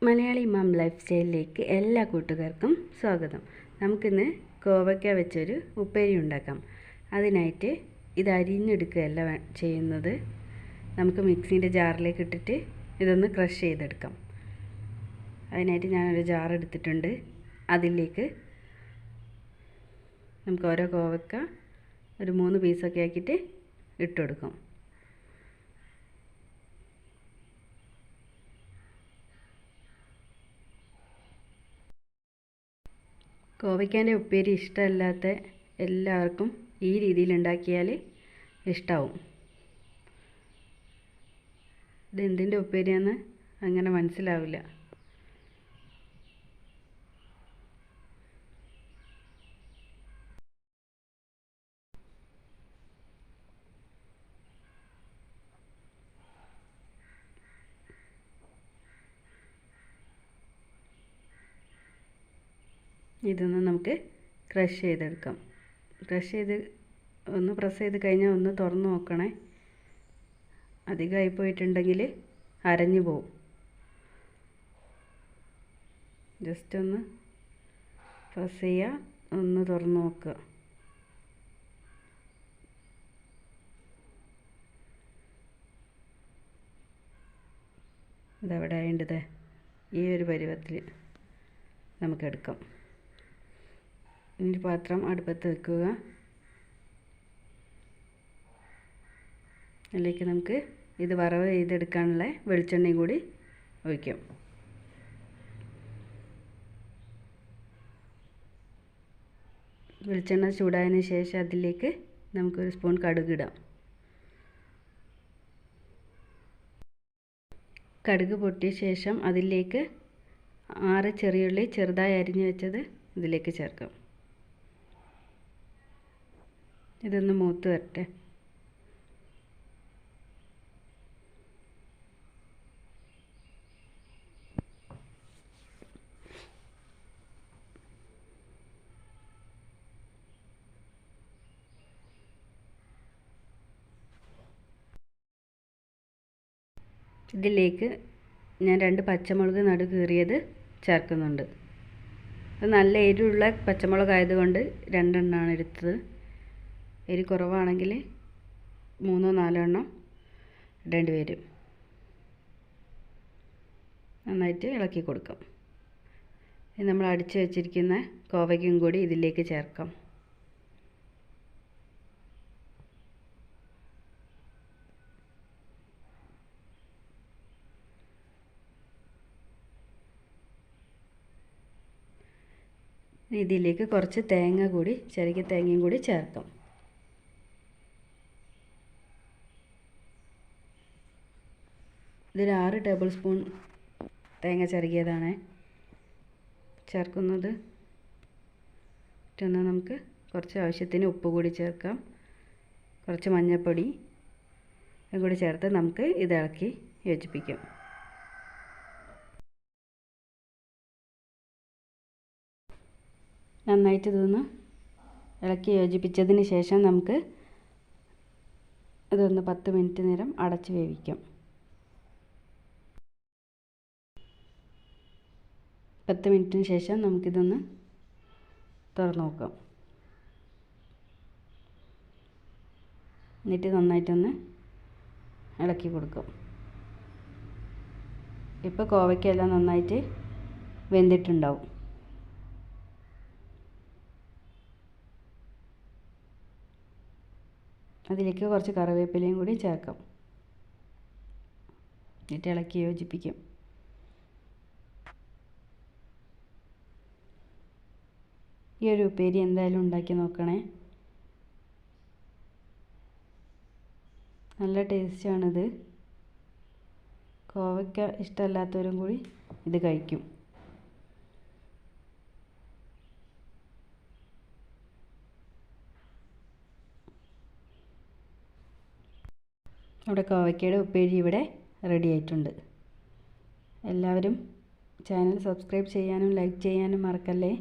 മലയാളിമം life സ്റ്റൈലിലേക്ക് എല്ലാ കൂട്ടുകാർക്കും സ്വാഗതം. നമുക്കിന്ന് കോവയ്ക്ക വെച്ചൊരു ഉപ്പേരി ഉണ്ടാക്കാം. അതിനായിട്ട് ഇത് അരിഞ്ഞെടുക്കുകയല്ല ചെയ്യുന്നത്. നമുക്ക് മിക്സിൻ്റെ ജാറിലേക്ക് ഇട്ടിട്ട് ഇതൊന്ന് ക്രഷ് ചെയ്തെടുക്കാം. അതിനായിട്ട് ഞാനൊരു ജാർ എടുത്തിട്ടുണ്ട്. അതിലേക്ക് നമുക്ക് ഓരോ കോവയ്ക്ക ഒരു 3 പീസൊക്കെ ആക്കിയിട്ട് ഇട്ട് കൊടുക്കാം. കോവയ്ക്കാൻ്റെ ഉപ്പേരി ഇഷ്ടമല്ലാത്ത എല്ലാവർക്കും ഈ രീതിയിൽ ഉണ്ടാക്കിയാൽ ഇഷ്ടമാവും. ഇതെന്തിൻ്റെ ഉപ്പേരിയാണെന്ന് അങ്ങനെ മനസ്സിലാവില്ല. ഇതൊന്ന് നമുക്ക് ക്രഷ് ചെയ്തെടുക്കാം. ഒന്ന് പ്രസ് ചെയ്ത് കഴിഞ്ഞാൽ ഒന്ന് തുറന്ന് നോക്കണേ. അധികമായി പോയിട്ടുണ്ടെങ്കിൽ അരഞ്ഞു പോവും. ജസ്റ്റ് ഒന്ന് പ്രസ് ചെയ്യുക, ഒന്ന് തുറന്ന് നോക്കുക. ഇതവിടെ ആയേണ്ടത് ഈ ഒരു പരുവത്തിൽ നമുക്കെടുക്കാം. ഇനി പാത്രം അടുപ്പത്ത് വെക്കുക. അതിലേക്ക് നമുക്ക് ഇത് വറവ് ചെയ്തെടുക്കാനുള്ള വെളിച്ചെണ്ണയും കൂടി ഒഴിക്കാം. വെളിച്ചെണ്ണ ചൂടായതിന് ശേഷം അതിലേക്ക് നമുക്കൊരു സ്പൂൺ കടുകിടാം. കടുക് പൊട്ടിയ ശേഷം അതിലേക്ക് 6 ചെറിയുള്ളി ചെറുതായി അരിഞ്ഞു വെച്ചത് ഇതിലേക്ക് ചേർക്കാം. ഇതൊന്ന് മൂത്ത് വരട്ടെ. ഇതിലേക്ക് ഞാൻ 2 പച്ചമുളക് നടു കീറിയത് ചേർക്കുന്നുണ്ട്. അത് നല്ല എരിവുള്ള പച്ചമുളക് ആയതുകൊണ്ട് 2 എണ്ണമാണ് എടുത്തത്. എരി കുറവാണെങ്കിൽ 3-4 എണ്ണം ഇടേണ്ടി വരും. നന്നായിട്ട് ഇളക്കി കൊടുക്കാം. ഇനി നമ്മൾ അടിച്ച് വെച്ചിരിക്കുന്ന കോവയ്ക്കും കൂടി ഇതിലേക്ക് ചേർക്കാം. ഇതിലേക്ക് കുറച്ച് തേങ്ങ കൂടി, ചെറിയ തേങ്ങയും കൂടി ചേർക്കാം. ഇതിൽ 6 ടേബിൾ സ്പൂൺ തേങ്ങ ചിരകിയതാണ് ചേർക്കുന്നത്. പിന്നെ നമുക്ക് കുറച്ച് ആവശ്യത്തിന് ഉപ്പ് കൂടി ചേർക്കാം. കുറച്ച് മഞ്ഞൾപ്പൊടി കൂടി ചേർത്ത് നമുക്ക് ഇത് ഇളക്കി യോജിപ്പിക്കാം. നന്നായിട്ട് ഇതൊന്ന് ഇളക്കി യോജിപ്പിച്ചതിന് ശേഷം നമുക്ക് ഇതൊന്ന് 10 മിനിറ്റ് നേരം അടച്ച് വേവിക്കാം. 10 മിനിറ്റിന് ശേഷം നമുക്കിതൊന്ന് തുറന്ന് നോക്കാം. എന്നിട്ട് നന്നായിട്ടൊന്ന് ഇളക്കി കൊടുക്കാം. ഇപ്പോൾ കോവയ്ക്കെല്ലാം നന്നായിട്ട് വെന്തിട്ടുണ്ടാവും. അതിലേക്ക് കുറച്ച് കറിവേപ്പിലയും കൂടി ചേർക്കാം. എന്നിട്ട് ഇളക്കി യോജിപ്പിക്കാം. ഈ ഒരു ഉപ്പേരി എന്തായാലും ഉണ്ടാക്കി നോക്കണേ. നല്ല ടേസ്റ്റാണിത്. കോവയ്ക്ക ഇഷ്ടമല്ലാത്തവരും കൂടി ഇത് കഴിക്കും. നമ്മുടെ കോവയ്ക്കയുടെ ഉപ്പേരി ഇവിടെ റെഡി ആയിട്ടുണ്ട്. എല്ലാവരും ചാനൽ സബ്സ്ക്രൈബ് ചെയ്യാനും ലൈക്ക് ചെയ്യാനും മറക്കല്ലേ.